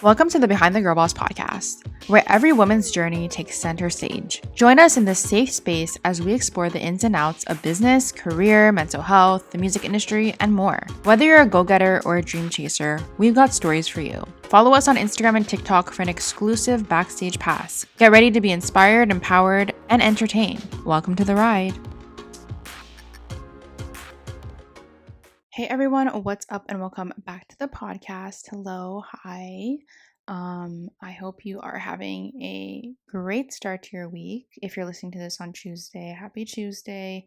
Welcome to the Behind the Girl Boss podcast, where every woman's journey takes center stage. Join us in this safe space as we explore the ins and outs of business, career, mental health, the music industry, and more. Whether you're a go-getter or a dream chaser, we've got stories for you. Follow us on Instagram and TikTok for an exclusive backstage pass. Get ready to be inspired, empowered, and entertained. Welcome to the ride. Hey everyone, what's up and welcome back to the podcast. Hello, hi. I hope you are having a great start to your week. If you're listening to this on Tuesday, happy Tuesday.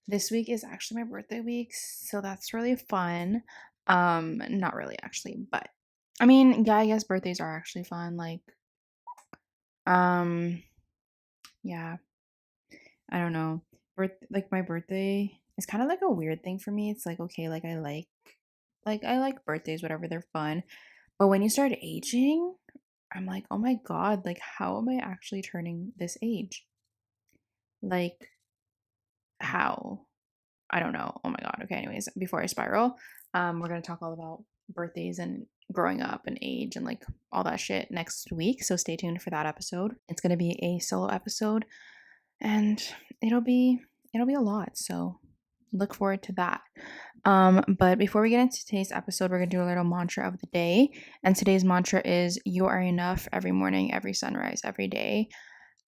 This week is actually my birthday week, so that's really fun. Not really actually, but I mean, yeah, I guess birthdays are actually fun. Um, yeah, I don't know. My birthday is kind of like a weird thing for me. It's like okay, I like birthdays, whatever, they're fun. But when you start aging, I'm like, oh my God, like, how am I actually turning this age? Like, how? I don't know. Oh my God. Okay, anyways, before I spiral, we're gonna talk all about birthdays and growing up and age and like all that shit next week. So stay tuned for that episode. It's gonna be a solo episode and it'll be it'll be a lot. So look forward to that. But before we get into today's episode, we're gonna do a little mantra of the day. And today's mantra is you are enough every morning, every sunrise, every day.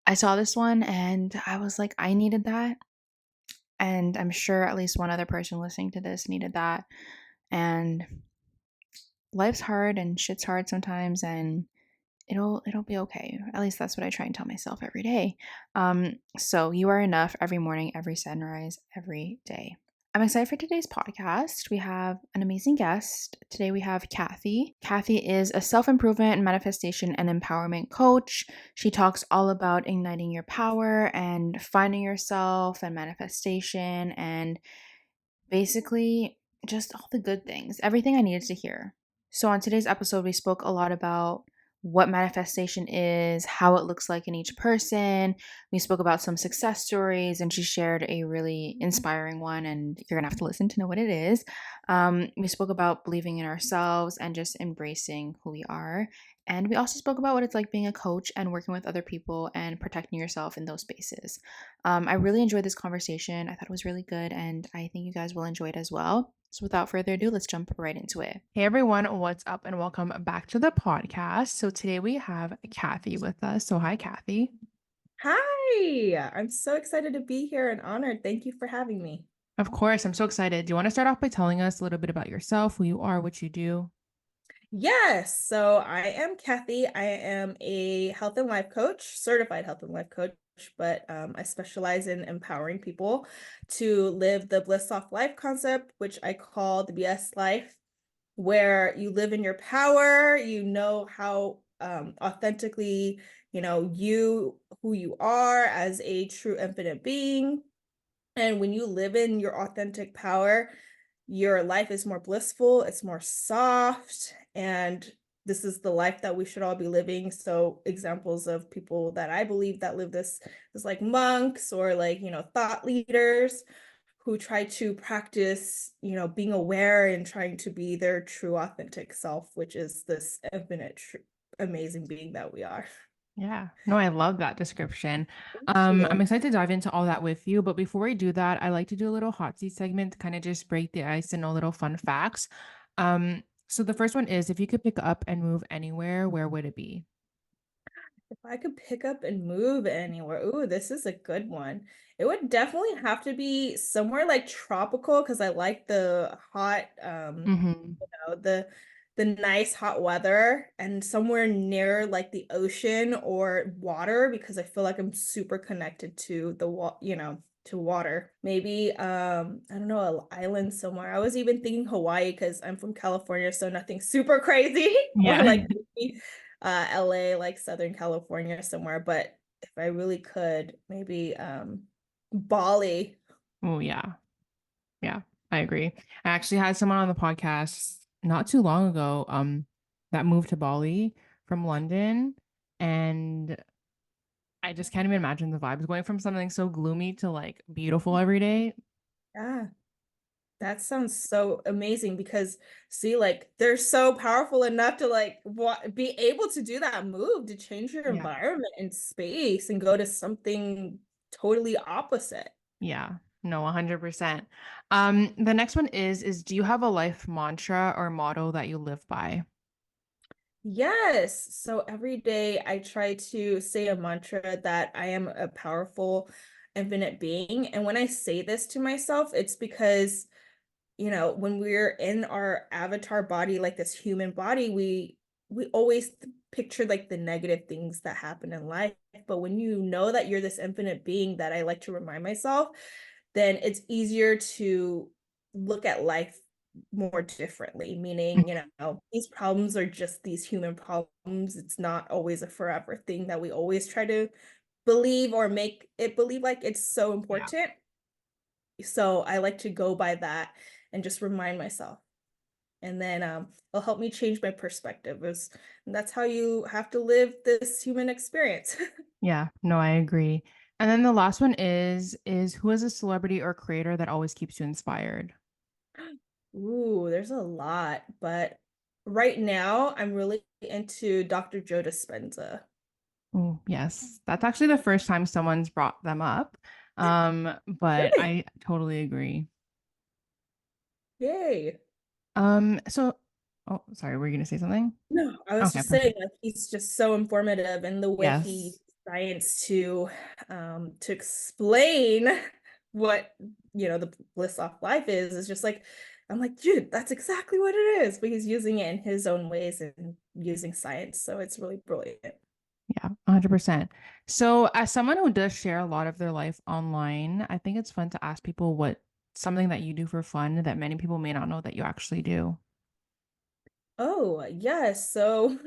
I saw this one and I was like, I needed that. And I'm sure at least one other person listening to this needed that. And life's hard and shit's hard sometimes and it'll be okay. At least that's what I try and tell myself every day. So you are enough every morning, every sunrise, every day. I'm excited for today's podcast. We have an amazing guest. Today we have Kathy. Kathy is a self-improvement, manifestation, and empowerment coach. She talks all about igniting your power and finding yourself and manifestation and basically just all the good things, everything I needed to hear. So on today's episode, we spoke a lot about what manifestation is, how it looks like in each person. We spoke about some success stories, and she shared a really inspiring one, and you're gonna have to listen to know what it is. We spoke about believing in ourselves and just embracing who we are. And we also spoke about what it's like being a coach and working with other people and protecting yourself in those spaces. I really enjoyed this conversation. I thought it was really good, and I think you guys will enjoy it as well. So, without further ado, let's jump right into it. Hey everyone, what's up, and welcome back to the podcast. So, today we have Kathy with us. So, hi, Kathy. Hi, I'm so excited to be here and honored. Thank you for having me. Of course, I'm so excited. Do you want to start off by telling us a little bit about yourself, who you are, what you do? Yes, so I am Kathy. I am a health and life coach, certified health and life coach, but I specialize in empowering people to live the bliss off life concept, which I call the BS life, where you live in your power, you know how authentically, who you are as a true infinite being. And when you live in your authentic power, your life is more blissful, it's more soft, and this is the life that we should all be living. So examples of people that I believe that live this is like monks or like, thought leaders who try to practice, being aware and trying to be their true authentic self, which is this infinite amazing being that we are. Yeah, no, I love that description. Thank I'm you. excited to dive into all that with you. But before we do that, I like to do a little hot seat segment to kind of just break the ice and know little fun facts. So the first one is if you could pick up and move anywhere, where would it be? If I could pick up and move anywhere, ooh, this is a good one. It would definitely have to be somewhere like tropical because I like the hot, Mm-hmm. the nice hot weather and somewhere near like the ocean or water because I feel like I'm super connected to to water. Maybe I don't know, an island somewhere. I was even thinking Hawaii because I'm from California, so nothing super crazy or Yeah. like maybe LA, like Southern California somewhere. But if I really could, maybe Bali. Oh, yeah. Yeah, I agree. I actually had someone on the podcast not too long ago, that moved to Bali from London, and I just can't even imagine the vibes going from something so gloomy to like beautiful every day. Yeah. That sounds so amazing because see, like, they're so powerful enough to like be able to do that move to change your Yeah. environment and space and go to something totally opposite. Yeah. No, 100%. The next one is do you have a life mantra or motto that you live by? Yes. So every day I try to say a mantra that I am a powerful, infinite being. And when I say this to myself, it's because, when we're in our avatar body, like this human body, we always picture like the negative things that happen in life. But when you know that you're this infinite being that I like to remind myself, then it's easier to look at life more differently, meaning, these problems are just these human problems. It's not always a forever thing that we always try to believe or make it believe like it's so Yeah. important. So I like to go by that and just remind myself. And then it'll help me change my perspective. And that's how you have to live this human experience. Yeah. No, I agree. And then the last one is who is a celebrity or creator that always keeps you inspired? Ooh, there's a lot, but right now I'm really into Dr. Joe Dispenza. Oh, yes. That's actually the first time someone's brought them up. But Really? I totally agree. Yay. So oh, sorry, were you gonna say something? No, I was Okay, just saying, perfect. like, he's just so informative and the way he Yes. uses science to explain what, the bliss off life is just like, I'm like, dude, that's exactly what it is. But he's using it in his own ways and using science. So it's really brilliant. Yeah, 100%. So, as someone who does share a lot of their life online, I think it's fun to ask people what something that you do for fun that many people may not know that you actually do. Oh, yes. So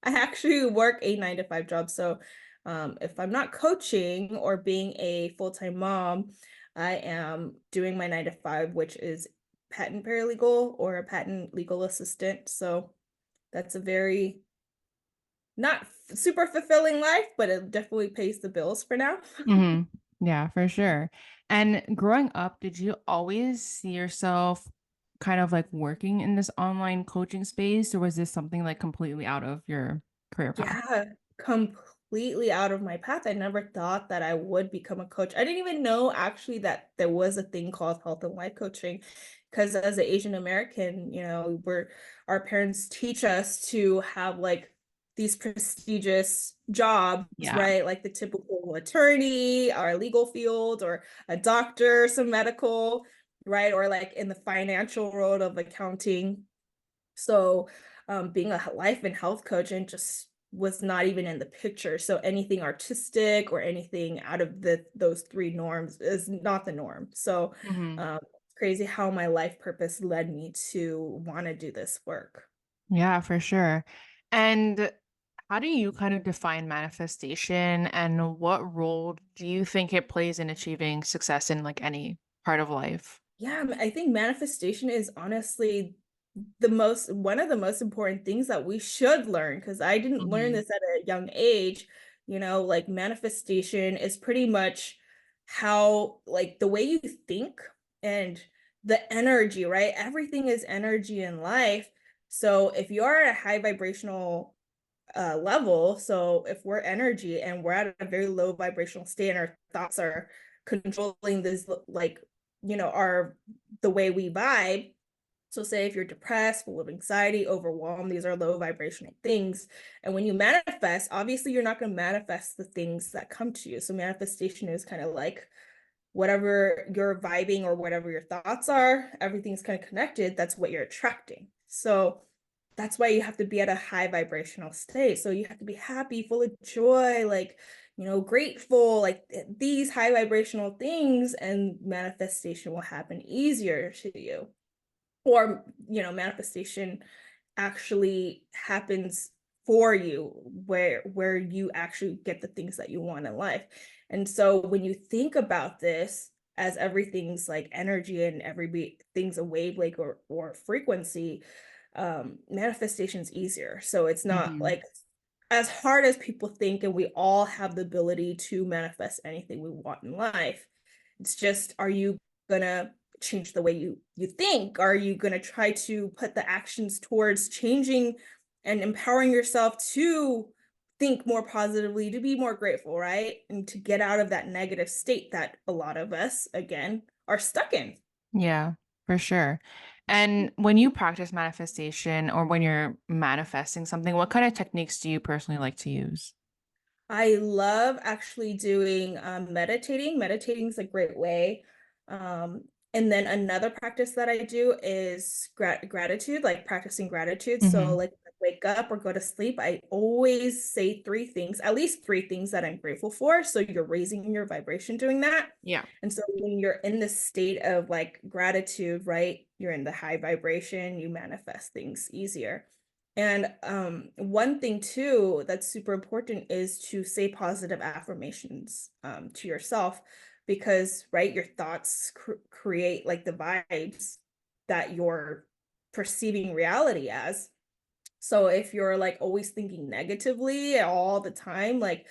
I actually work a 9 to 5 job. So if I'm not coaching or being a full-time mom, I am doing my 9 to 5, which is patent paralegal or a patent legal assistant. So that's a very not super fulfilling life, but it definitely pays the bills for now. Hmm. Yeah, for sure. And growing up, did you always see yourself kind of like working in this online coaching space, or was this something like completely out of your career path? Yeah, completely out of my path. I never thought that I would become a coach. I didn't even know actually that there was a thing called health and life coaching. Because as an Asian American, our parents teach us to have like these prestigious jobs, Yeah. right? Like the typical attorney, our legal field, or a doctor, some medical, right? Or like in the financial world of accounting. So, being a life and health coach and just was not even in the picture. So anything artistic or anything out of those three norms is not the norm. So, Hmm. it's crazy how my life purpose led me to want to do this work. Yeah, for sure. And how do you kind of define manifestation and what role do you think it plays in achieving success in like any part of life? Yeah, I think manifestation is honestly the most one of the most important things that we should learn because I didn't learn Hmm. this at a young age. Like manifestation is pretty much how, like, the way you think and the energy, right? Everything is energy in life. So if you are at a high vibrational level, so if we're energy and we're at a very low vibrational state and our thoughts are controlling this, like, our the way we vibe. So say if you're depressed, full of anxiety, overwhelmed, these are low vibrational things. And when you manifest, obviously you're not going to manifest the things that come to you. So manifestation is kind of like whatever you're vibing or whatever your thoughts are, everything's kind of connected. That's what you're attracting. So that's why you have to be at a high vibrational state. So you have to be happy, full of joy, like, grateful, like these high vibrational things, and manifestation will happen easier to you. Or, manifestation actually happens for you where you actually get the things that you want in life. And so when you think about this as everything's like energy and everything's a wavelength or frequency, manifestation's easier. So it's not Hmm. like as hard as people think, and we all have the ability to manifest anything we want in life. It's just, are you gonna change the way you think? Are you going to try to put the actions towards changing and empowering yourself to think more positively, to be more grateful, right? And to get out of that negative state that a lot of us, again, are stuck in. Yeah, for sure. And when you practice manifestation or when you're manifesting something, what kind of techniques do you personally like to use? I love actually doing meditating. Meditating is a great way. Um, and then another practice that I do is gratitude, like practicing gratitude. So, Mhm. like, when I wake up or go to sleep, I always say three things, at least three things that I'm grateful for. So, you're raising your vibration doing that. Yeah. And so, when you're in this state of like gratitude, right, you're in the high vibration, you manifest things easier. And one thing too that's super important is to say positive affirmations to yourself because, right, your thoughts create like the vibes that you're perceiving reality as. So if you're like always thinking negatively all the time, like,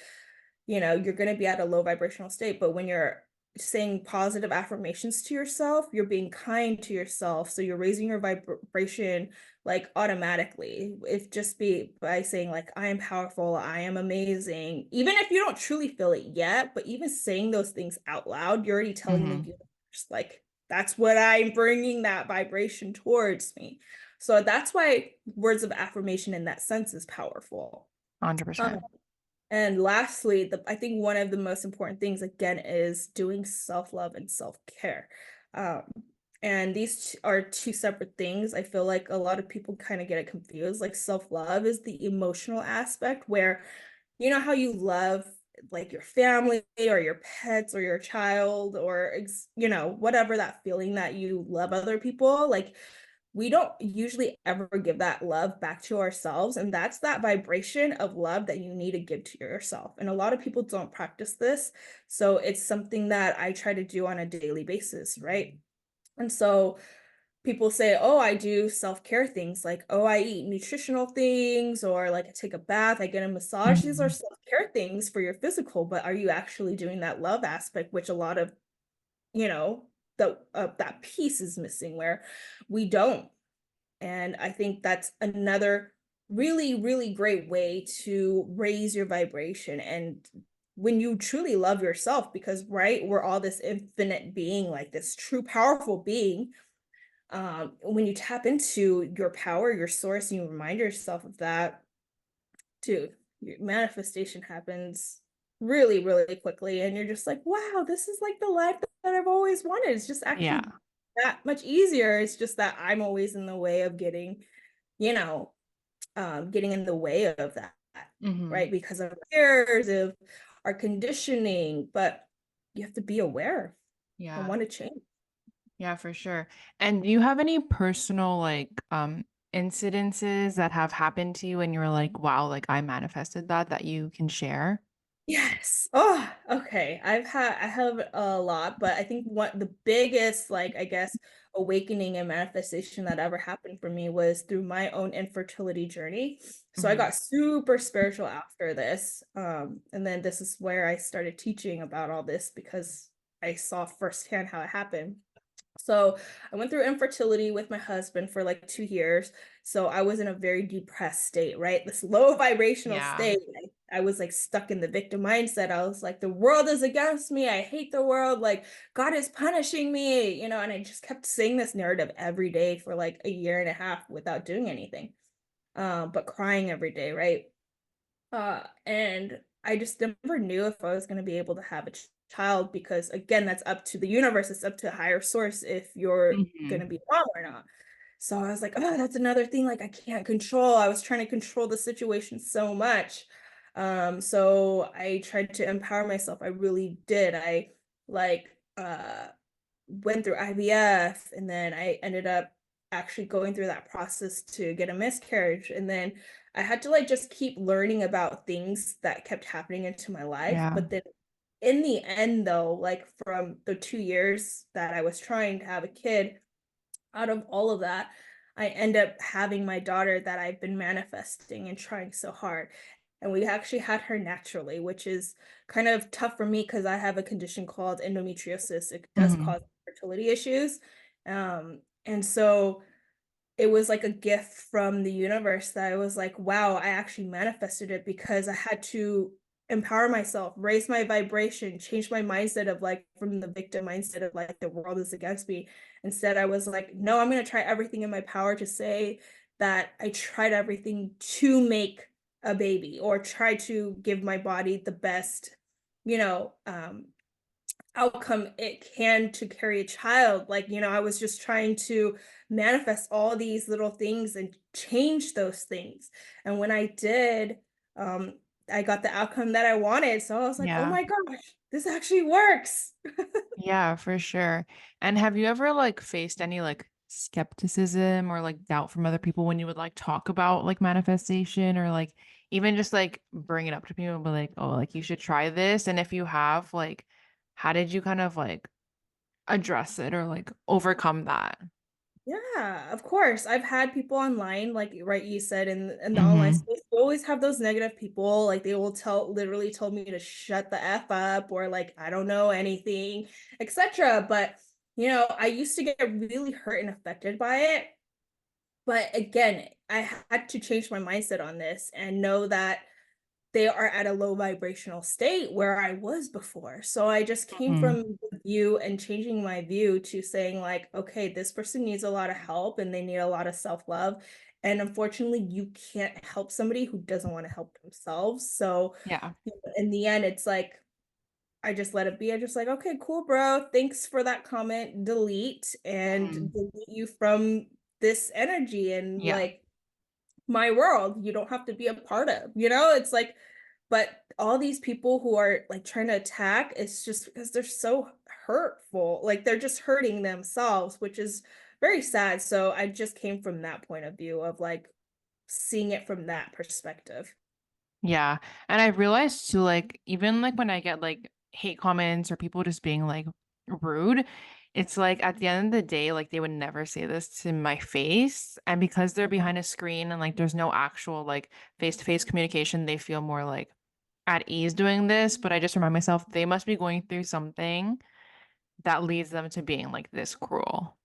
you're going to be at a low vibrational state. But when you're saying positive affirmations to yourself, you're being kind to yourself. So you're raising your vibration like automatically. If just be by saying, like, I am powerful, I am amazing. Even if you don't truly feel it yet, but even saying those things out loud, you're already telling the Mhm. universe, like, that's what I'm bringing that vibration towards me. So that's why words of affirmation in that sense is powerful. Um, 100%. and lastly, I think one of the most important things again is doing self-love and self-care. Um, and these are two separate things. I feel like a lot of people kind of get it confused. Like self-love is the emotional aspect where you know how you love like your family or your pets or your child or whatever that feeling that you love other people like we don't usually ever give that love back to ourselves. And that's that vibration of love that you need to give to yourself. And a lot of people don't practice this. So it's something that I try to do on a daily basis, right? And so people say, oh, I do self care things like, oh, I eat nutritional things, or like I take a bath, I get a massage. These are Mhm. self care things for your physical, but are you actually doing that love aspect, which a lot of, you know, that piece is missing where we don't. And I think that's another really, really great way to raise your vibration. And when you truly love yourself, because, right, we're all this infinite being, like this true, powerful being. When you tap into your power, your source, and you remind yourself of that, dude, your manifestation happens really, really quickly. And you're just like, wow, this is like the life that I've always wanted. It's just Yeah. actually that much easier. It's just that I'm always in the way of getting you know, getting in the way of that, Mhm. right? Because of years of our conditioning, but you have to be aware and Yeah. want to change. Yeah, for sure. And do you have any personal incidences that have happened to you and you're like, wow, like I manifested that you can share? Yes. Oh, okay. I have a lot, but I think what the biggest, like, I guess, awakening and manifestation that ever happened for me was through my own infertility journey. So I Mhm. got super spiritual after this. And then this is where I started teaching about all this because I saw firsthand how it happened. So I went through infertility with my husband for like 2 years. So I was in a very depressed state, right? This low vibrational Yeah. state. I was like stuck in the victim mindset. I was like, the world is against me. I hate the world. Like, God is punishing me, and I just kept saying this narrative every day for like a year and a half without doing anything, but crying every day, right? And I just never knew if I was going to be able to have a child because, again, that's up to the universe. It's up to a higher source if you're going Mhm. to be a mom or not. So I was like, oh, that's another thing. Like, I can't control. I was trying to control the situation so much. So I tried to empower myself. I really did. I like went through IVF and then I ended up actually going through that process to get a miscarriage. And then I had to like just keep learning about things that kept happening into my life. Yeah. But then in the end, though, like from the 2 years that I was trying to have a kid, out of all of that, I end up having my daughter that I've been manifesting and trying so hard. And we actually had her naturally, which is kind of tough for me because I have a condition called endometriosis. It does Mhm. cause fertility issues. And so it was like a gift from the universe that I was like, wow, I actually manifested it because I had to empower myself, raise my vibration, change my mindset of like from the victim mindset of like the world is against me. Instead, I was like, no, I'm going to try everything in my power to say that I tried everything to make a baby or try to give my body the best, you know, outcome it can to carry a child. Like, I was just trying to manifest all these little things and change those things. And when I did, um, I got the outcome that I wanted. So I was like, oh Yeah. my gosh, this actually works. Yeah, for sure. And have you ever like faced any like skepticism or like doubt from other people when you would like talk about like manifestation or like even just like bring it up to people and be like, oh, like you should try this? And if you have, like, how did you kind of like address it or like overcome that? Yeah, of course. I've had people online, like right, you said in the online Mm-hmm. space, they always have those negative people. Like they will literally told me to shut the F up or like I don't know anything, etc. But I used to get really hurt and affected by it. But again, I had to change my mindset on this and know that they are at a low vibrational state where I was before. So I just came Mm-hmm. from the view and changing my view to saying, like, okay, this person needs a lot of help and they need a lot of self love. And unfortunately, you can't help somebody who doesn't want to help themselves. So Yeah. in the end, it's like, I just let it be. I just like, okay, cool, bro. Thanks for that comment. Delete and Mm-hmm. delete you from this energy and Yeah. like my world. You don't have to be a part of, it's like, but all these people who are like trying to attack, it's just because they're so hurtful. Like they're just hurting themselves, which is very sad. So I just came from that point of view of like seeing it from that perspective. Yeah. And I realized too, like, even like when I get like hate comments or people just being like rude, it's like at the end of the day, like they would never say this to my face. And because they're behind a screen and like there's no actual like face-to-face communication, they feel more like at ease doing this. But I just remind myself they must be going through something that leads them to being like this cruel.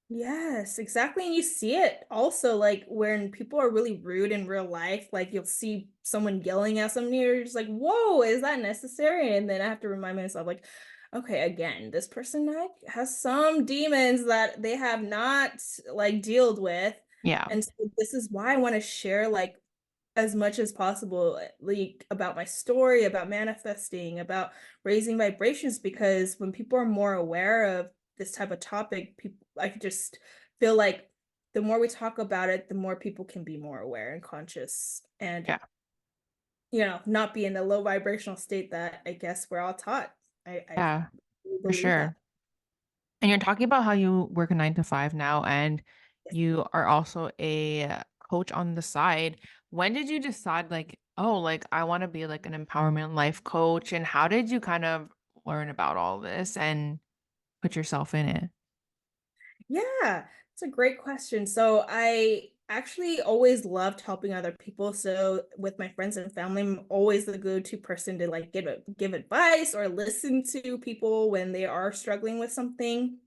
Yes, exactly. And you see it also like when people are really rude in real life, like you'll see someone yelling at somebody, you're just like, whoa, is that necessary? And then I have to remind myself, like, okay, again, this person like, has some demons that they have not like dealt with. Yeah. And so this is why I want to share like as much as possible, like about my story, about manifesting, about raising vibrations, because when people are more aware of this type of topic, people I could just feel like the more we talk about it, the more people can be more aware and conscious and Yeah. not be in the low vibrational state that I guess we're all taught. I Yeah, really for believe that. sure. And you're talking about how you work a 9 to 5 now, and you are also a coach on the side. When did you decide, like, oh, like I want to be like an empowerment life coach? And how did you kind of learn about all this and put yourself in it? Yeah, it's a great question. So I actually always loved helping other people. So with my friends and family, I'm always the go-to person to like give advice or listen to people when they are struggling with something.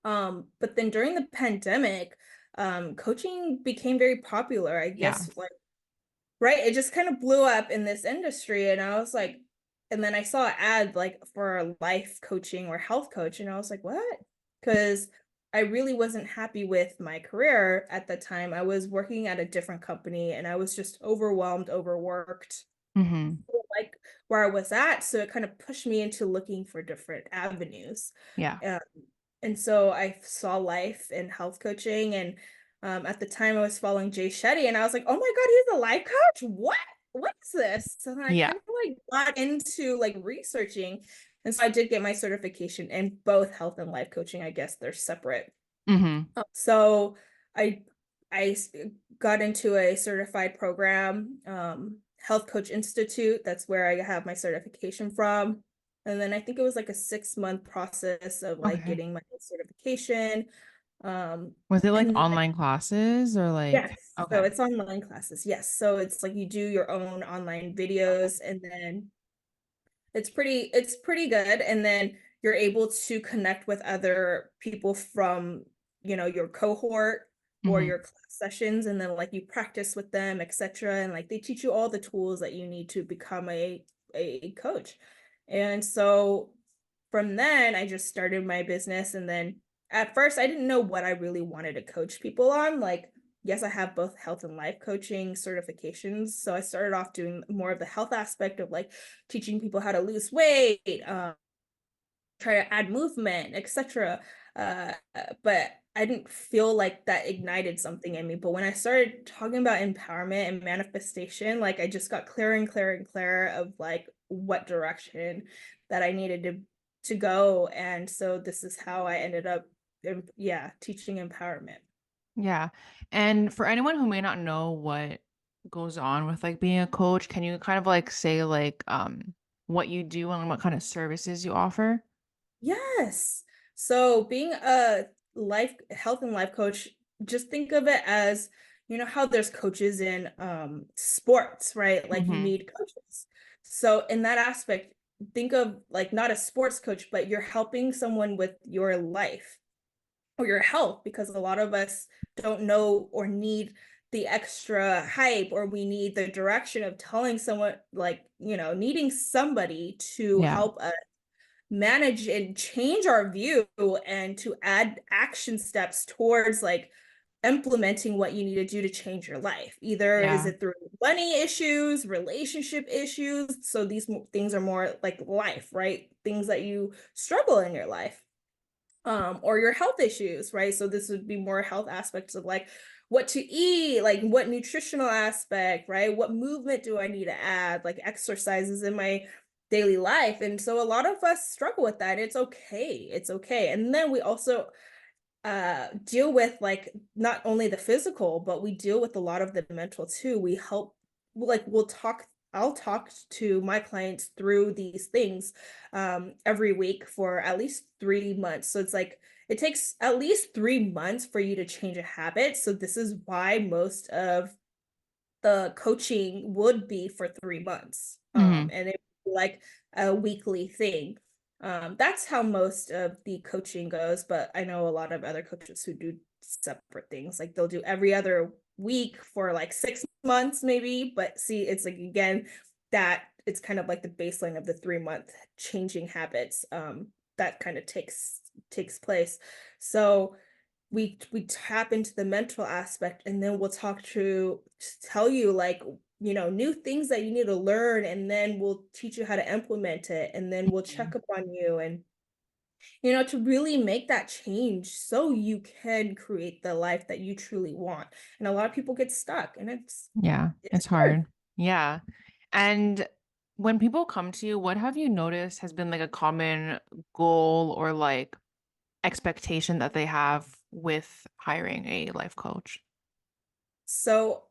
But then during the pandemic, coaching became very popular. I Yeah. guess like right, it just kind of blew up in this industry, and I was like, and then I saw an ad like for a life coaching or health coach, and I was like, what? Because I really wasn't happy with my career at the time. I was working at a different company, and I was just overwhelmed, overworked, Mm-hmm. like where I was at. So it kind of pushed me into looking for different avenues. Yeah. Um, and so I saw life and health coaching. And at the time, I was following Jay Shetty, and I was like, oh my God, he's a life coach? What? What is this? So then I Yeah. kind of like got into like researching. And so I did get my certification in both health and life coaching. I guess they're separate. Mm-hmm. So I I got into a certified program, Health Coach Institute. That's where I have my certification from. And then I think it was like a 6-month process of like Okay. getting my certification. Was it like And online classes or like, yes, so okay. it's online classes. Yes. So it's like you do your own online videos and then it's pretty good. And then you're able to connect with other people from, your cohort or Hmm. your class sessions, and then like you practice with them, etc. And like they teach you all the tools that you need to become a coach. And so from then I just started my business, and then at first I didn't know what I really wanted to coach people on. Like, yes, I have both health and life coaching certifications. So I started off doing more of the health aspect of like teaching people how to lose weight, try to add movement, etc. But I didn't feel like that ignited something in me. But when I started talking about empowerment and manifestation, like I just got clearer and clearer and clearer of like what direction that I needed to go. And so this is how I ended up, yeah, teaching empowerment. Yeah. And for anyone who may not know what goes on with like being a coach, can you kind of like say like what you do and what kind of services you offer? Yes. So being a life health and life coach, just think of it as, how there's coaches in sports, right? Like you Hmm. need coaches. So in that aspect, think of like not a sports coach, but you're helping someone with your life or your health, because a lot of us don't know or need the extra hype, or we need the direction of telling someone, like, needing somebody to Yeah. help us manage and change our view and to add action steps towards like implementing what you need to do to change your life. Either is Yeah. it through money issues, relationship issues. So these things are more like life, right? Things that you struggle in your life. Or your health issues, right? So this would be more health aspects of like what to eat, like what nutritional aspect, right? What movement do I need to add, like exercises in my daily life. And so a lot of us struggle with that. It's okay. It's okay. And then we also deal with like not only the physical, but we deal with a lot of the mental too. We help, like I'll talk to my clients through these things every week for at least 3 months. So it's like it takes at least 3 months for you to change a habit. So this is why most of the coaching would be for 3 months. Hmm. And it would be like a weekly thing. That's how most of the coaching goes, but I know a lot of other coaches who do separate things. Like they'll do every other week for like 6 months, maybe. But see, it's like again, that it's kind of like the baseline of the 3 month changing habits. That kind of takes place. So we tap into the mental aspect, and then we'll tell you like, new things that you need to learn, and then we'll teach you how to implement it, and then we'll check up on you, and to really make that change so you can create the life that you truly want. And a lot of people get stuck, and Yeah. it's It's hard. hard. Yeah. And when people come to you, what have you noticed has been like a common goal or like expectation that they have with hiring a life coach? So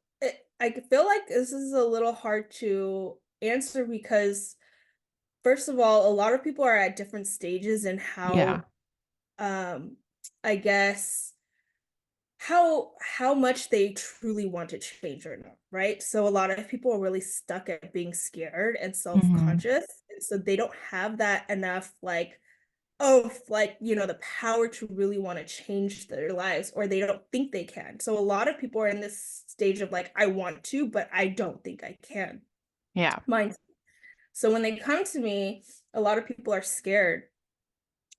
I feel like this is a little hard to answer because first of all, a lot of people are at different stages in Yeah. how, um, I guess, how much they truly want to change or not, right? So a lot of people are really stuck at being scared and Hmm. self-conscious, and so they don't have that enough like, oh, like, the power to really want to change their lives, or they don't think they can. So a lot of people are in this stage of like, I want to, but I don't think I can. Yeah. Mine. So when they come to me, a lot of people are scared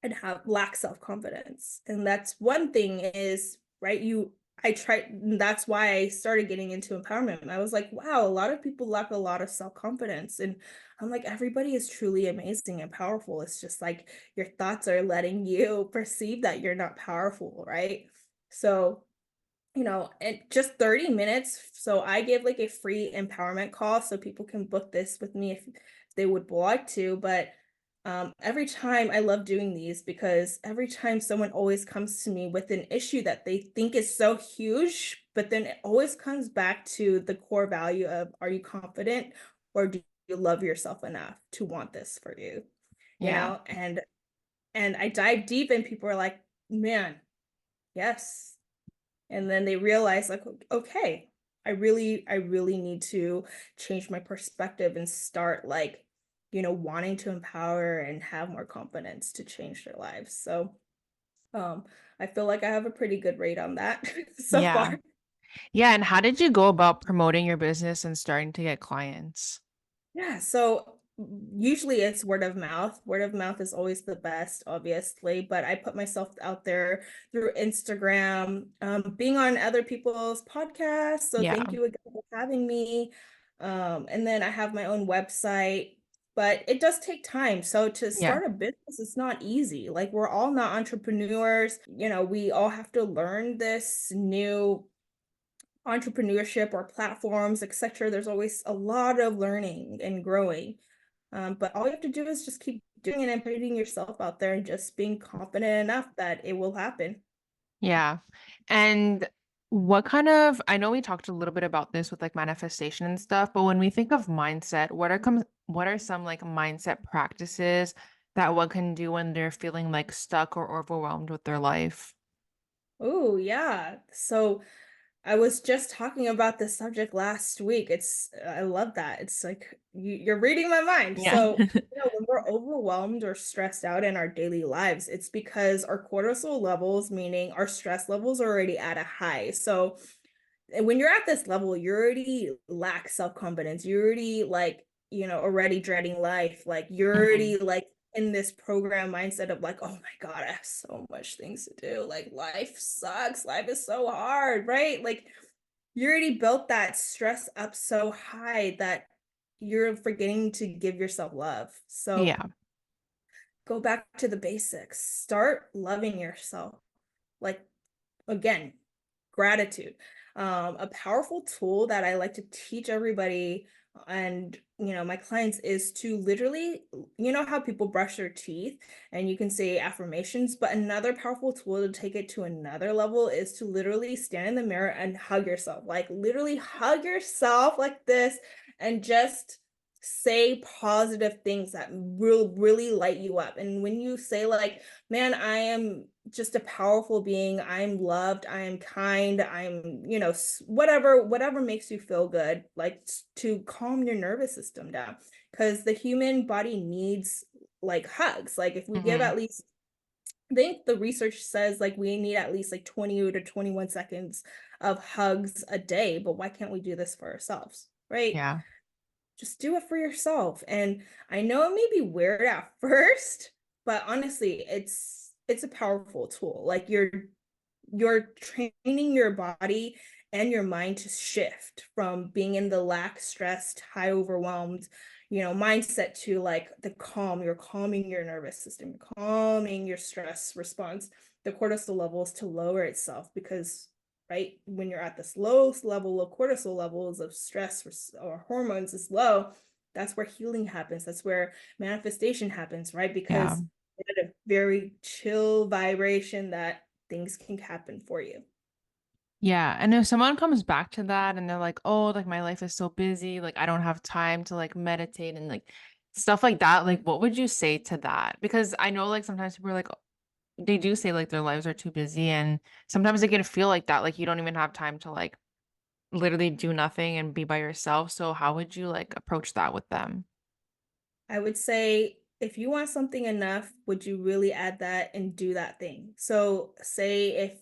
and have lack self-confidence. And that's one thing is, right, I tried, that's why I started getting into empowerment. And I was like, wow, a lot of people lack a lot of self-confidence. And I'm like, everybody is truly amazing and powerful. It's just like your thoughts are letting you perceive that you're not powerful, right? So, and just 30 minutes. So I give like a free empowerment call so people can book this with me if they would like to. But every time I love doing these because every time someone always comes to me with an issue that they think is so huge, but then it always comes back to the core value of, are you confident, or do you love yourself enough to want this for you? Yeah. And I dive deep and people are like, man, yes. And then they realize like, okay, I really need to change my perspective and start like wanting to empower and have more confidence to change their lives. So, um, I feel like I have a pretty good rate on that so Yeah. far. Yeah, and how did you go about promoting your business and starting to get clients? Yeah, so usually it's word of mouth. Word of mouth is always the best, obviously, but I put myself out there through Instagram, being on other people's podcasts. So Yeah. thank you again for having me. And then I have my own website, but it does take time. So to Yeah. start a business, it's not easy. Like we're all not entrepreneurs. We all have to learn this new entrepreneurship or platforms, etc. There's always a lot of learning and growing. But all you have to do is just keep doing it and putting yourself out there and just being confident enough that it will happen. Yeah. And I know we talked a little bit about this with like manifestation and stuff, but when we think of mindset, what are some like mindset practices that one can do when they're feeling like stuck or overwhelmed with their life? Oh, yeah. So I was just talking about this subject last week. I love that. It's like you're reading my mind. Yeah. So, when we're overwhelmed or stressed out in our daily lives, it's because our cortisol levels, meaning our stress levels, are already at a high. So, and when you're at this level, you already lack self-confidence. You're already like, already dreading life. Like you're Mhm. already like in this program mindset of like, oh my God, I have so much things to do. Like life sucks. Life is so hard, right? Like you already built that stress up so high that you're forgetting to give yourself love. So Yeah. go back to the basics. Start loving yourself. Like again, gratitude. A powerful tool that I like to teach everybody and my clients is to literally, how people brush their teeth and you can say affirmations, but another powerful tool to take it to another level is to literally stand in the mirror and hug yourself. Like literally hug yourself like this and just say positive things that will really light you up. And when you say like, man, I am just a powerful being. I'm loved. I am kind. I'm, whatever makes you feel good, like to calm your nervous system down. Because the human body needs like hugs. Like if we give Mhm. at least, I think the research says like we need at least like 20 to 21 seconds of hugs a day. But why can't we do this for ourselves? Right? Yeah. Just do it for yourself. And I know it may be weird at first, but honestly, it's a powerful tool. Like you're training your body and your mind to shift from being in the lack, stressed, high overwhelmed, mindset to like the calm. You're calming your nervous system, you're calming your stress response, the cortisol levels to lower itself because right when you're at this lowest level of cortisol levels of stress or hormones is low, that's where healing happens, that's where manifestation happens, right? Yeah. Because at a very chill vibration that things can happen for you. Yeah, and if someone comes back to that and they're like, "Oh, like my life is so busy, like I don't have time to like meditate and like stuff like that." Like what would you say to that? Because I know like sometimes people are like they do say like their lives are too busy and sometimes they can feel like that like you don't even have time to like literally do nothing and be by yourself. So how would you like approach that with them? I would say if you want something enough, would you really add that and do that thing? So say if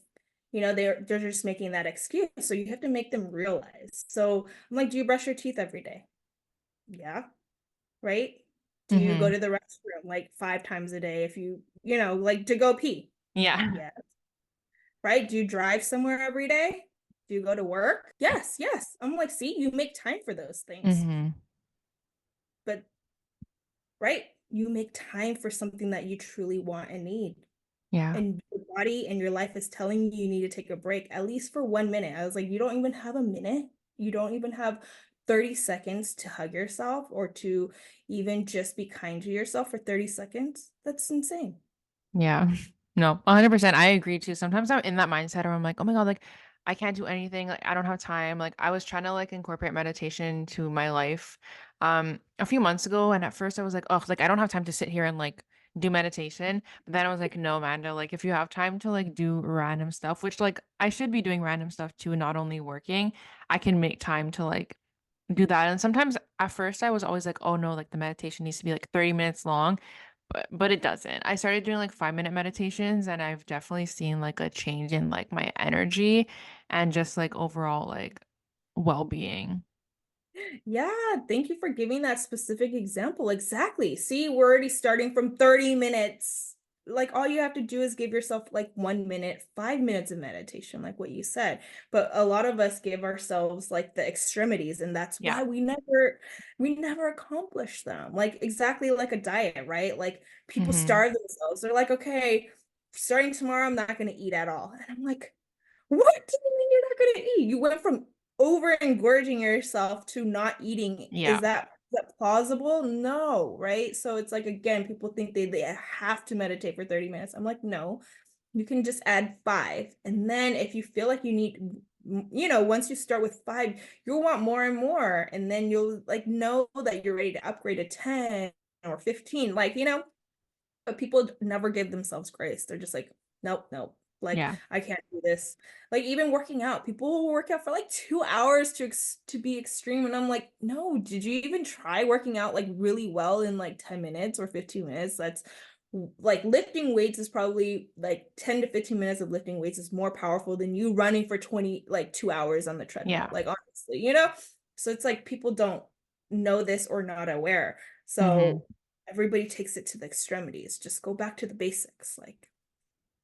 they're just making that excuse. So you have to make them realize. So I'm like, do you brush your teeth every day? Yeah. Right? Do you go Mhm. to the restroom like 5 times a day if like to go pee? Yeah. Yeah. Right? Do you drive somewhere every day? Do you go to work? Yes, yes. I'm like, see, you make time for those things. Mhm. But right, you make time for something that you truly want and need. Yeah. And your body and your life is telling you need to take a break, at least for 1 minute. I was like, you don't even have a minute. You don't even have 30 seconds to hug yourself or to even just be kind to yourself for 30 seconds. That's insane. Yeah. No, 100%. I agree too. Sometimes I'm in that mindset where I'm like, oh my God, like I can't do anything. Like I don't have time. Like I was trying to like incorporate meditation to my life a few months ago. And at first I was like, oh, like I don't have time to sit here and like do meditation. But then I was like, no, Amanda, like if you have time to like do random stuff, which like I should be doing random stuff too, not only working, I can make time to like do that. And sometimes at first I was always like, oh no, like the meditation needs to be like 30 minutes long, but it doesn't. I started doing like 5-minute meditations and I've definitely seen like a change in like my energy and just like overall like well-being. Yeah, thank you for giving that specific example. Exactly. See, we're already starting from 30 minutes. Like all you have to do is give yourself like 1 minute, 5 minutes of meditation, like what you said. But a lot of us give ourselves like the extremities, and that's Yeah. why we never accomplish them. Like exactly like a diet, right? Like people Hmm. starve themselves. They're like, okay, starting tomorrow, I'm not gonna eat at all. And I'm like, what do you mean you're not gonna eat? You went from over engorging yourself to not eating. Yeah. Is that plausible? No, right? So it's like again, people think they have to meditate for 30 minutes. I'm like, no, you can just add 5. And then if you feel like you need once you start with 5, you'll want more and more. And then you'll like know that you're ready to upgrade to 10 or 15. But people never give themselves grace. They're just like, "Nope, nope. Like, Yeah. I can't do this." Like, even working out, people will work out for like 2 hours to be extreme, and I'm like, "No, did you even try working out, like, really well in, like, 10 minutes or 15 minutes?" That's like, lifting weights is probably like 10 to 15 minutes of lifting weights is more powerful than you running for 2 hours on the treadmill, Yeah. like, honestly, you know? So it's like people don't know this or not aware. Hmm. So everybody takes it to the extremities. Just go back to the basics. Like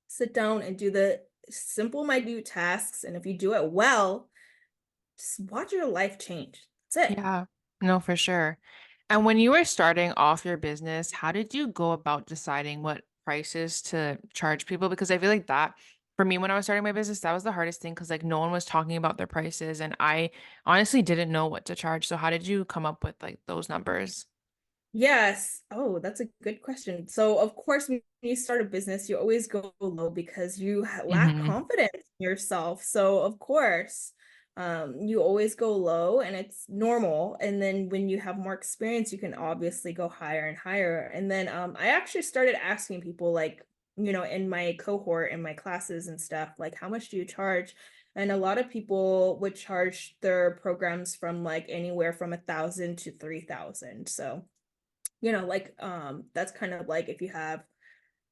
sit down and do the simple, minute tasks. And if you do it well, just watch your life change. That's it. Yeah. No, for sure. And when you were starting off your business, how did you go about deciding what prices to charge people? Because I feel like that for me when I was starting my business, that was the hardest thing because like no one was talking about their prices and I honestly didn't know what to charge. So how did you come up with like those numbers? Yes. Oh, that's a good question. So, of course, when you start a business, you always go low because you lack Hmm. confidence in yourself. So, of course, you always go low and it's normal. And then when you have more experience, you can obviously go higher and higher. And then I actually started asking people, like, in my cohort, in my classes and stuff, like, how much do you charge? And a lot of people would charge their programs from like anywhere from 1,000 to 3,000. So, that's kind of like if you have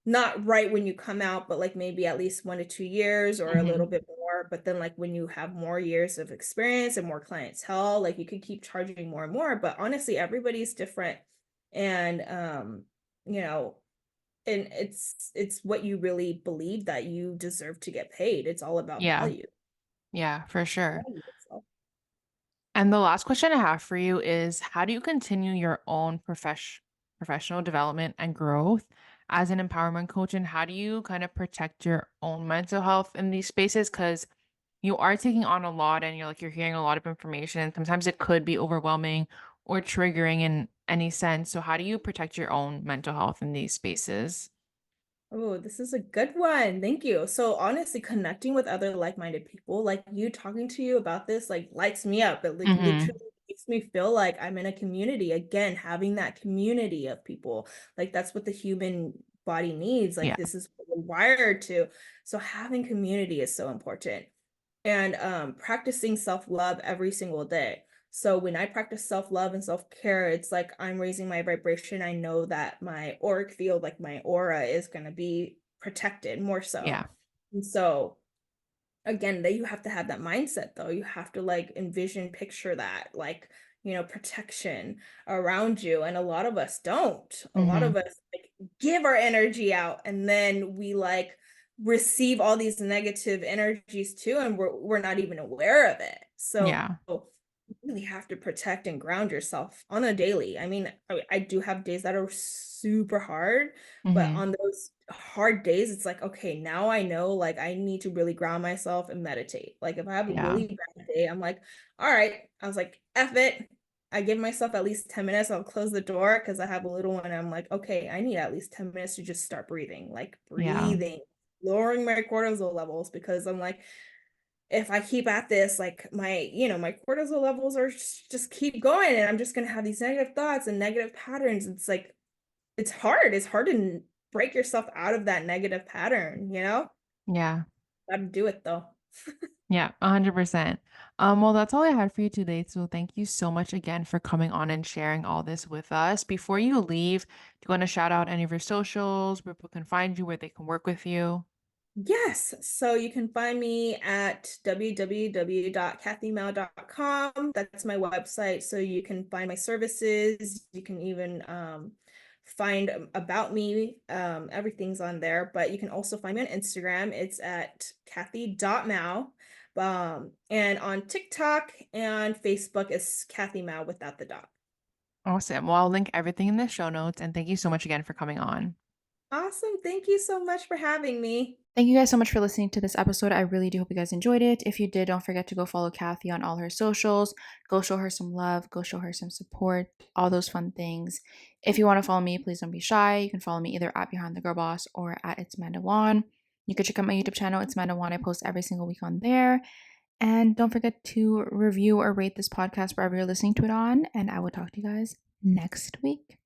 not right when you come out, but like maybe at least 1 to 2 years or a little Hmm. bit more. But then like when you have more years of experience and more clientele, like you could keep charging more and more. But honestly, everybody's different. And you know, and it's what you really believe that you deserve to get paid. It's all about Yeah. value. Yeah, for sure. Value yourself. And the last question I have for you is how do you continue your own professional development and growth as an empowerment coach? And how do you kind of protect your own mental health in these spaces? Because you are taking on a lot and you're hearing a lot of information. And sometimes it could be overwhelming or triggering in any sense. So how do you protect your own mental health in these spaces? Oh, this is a good one. Thank you. So honestly, connecting with other like-minded people, like you talking to you about this, like lights me up. It like Hmm. literally makes me feel like I'm in a community. Again, having that community of people, like that's what the human body needs. Like Yeah. this is what we're wired to. So having community is so important and practicing self-love every single day. So when I practice self-love and self-care, it's like I'm raising my vibration. I know that my auric field, like my aura, is going to be protected more so. Yeah. And so again, that you have to have that mindset though. You have to like envision, picture that, like, protection around you. And a lot of us don't. A lot Hmm. of us like give our energy out and then we like receive all these negative energies too, and we're not even aware of it. So Yeah. you really have to protect and ground yourself on a daily. I mean, I do have days that are super hard, but Hmm. on those hard days, it's like, okay, now I know like I need to really ground myself and meditate. Like if I have a Yeah. really bad day, I'm like, all right, I was like, F it. I give myself at least 10 minutes. I'll close the door because I have a little one. I'm like, okay, I need at least 10 minutes to just start breathing, like Yeah. breathing, lowering my cortisol levels because I'm like, if I keep at this, like my cortisol levels are just keep going and I'm just going to have these negative thoughts and negative patterns. It's like, it's hard. It's hard to break yourself out of that negative pattern, you know? Yeah. Gotta do it though. Yeah, 100%. Well, that's all I had for you today. So thank you so much again for coming on and sharing all this with us. Before you leave, do you want to shout out any of your socials, where people can find you, where they can work with you? Yes, so you can find me at www.kathymao.com. That's my website, so you can find my services. You can even find about me. Everything's on there, but you can also find me on Instagram. It's at kathy.mao. And on TikTok and Facebook is Kathy Mao without the dot. Awesome. Well, I'll link everything in the show notes. And thank you so much again for coming on. Awesome. Thank you so much for having me. Thank you guys so much for listening to this episode. I really do hope you guys enjoyed it. If you did, don't forget to go follow Kathy on all her socials. Go show her some love. Go show her some support. All those fun things. If you want to follow me, please don't be shy. You can follow me either at Behind the Girl Boss or at It's Amanda Wan. You can check out my YouTube channel. It's Amanda Wan. I post every single week on there. And don't forget to review or rate this podcast wherever you're listening to it on. And I will talk to you guys next week.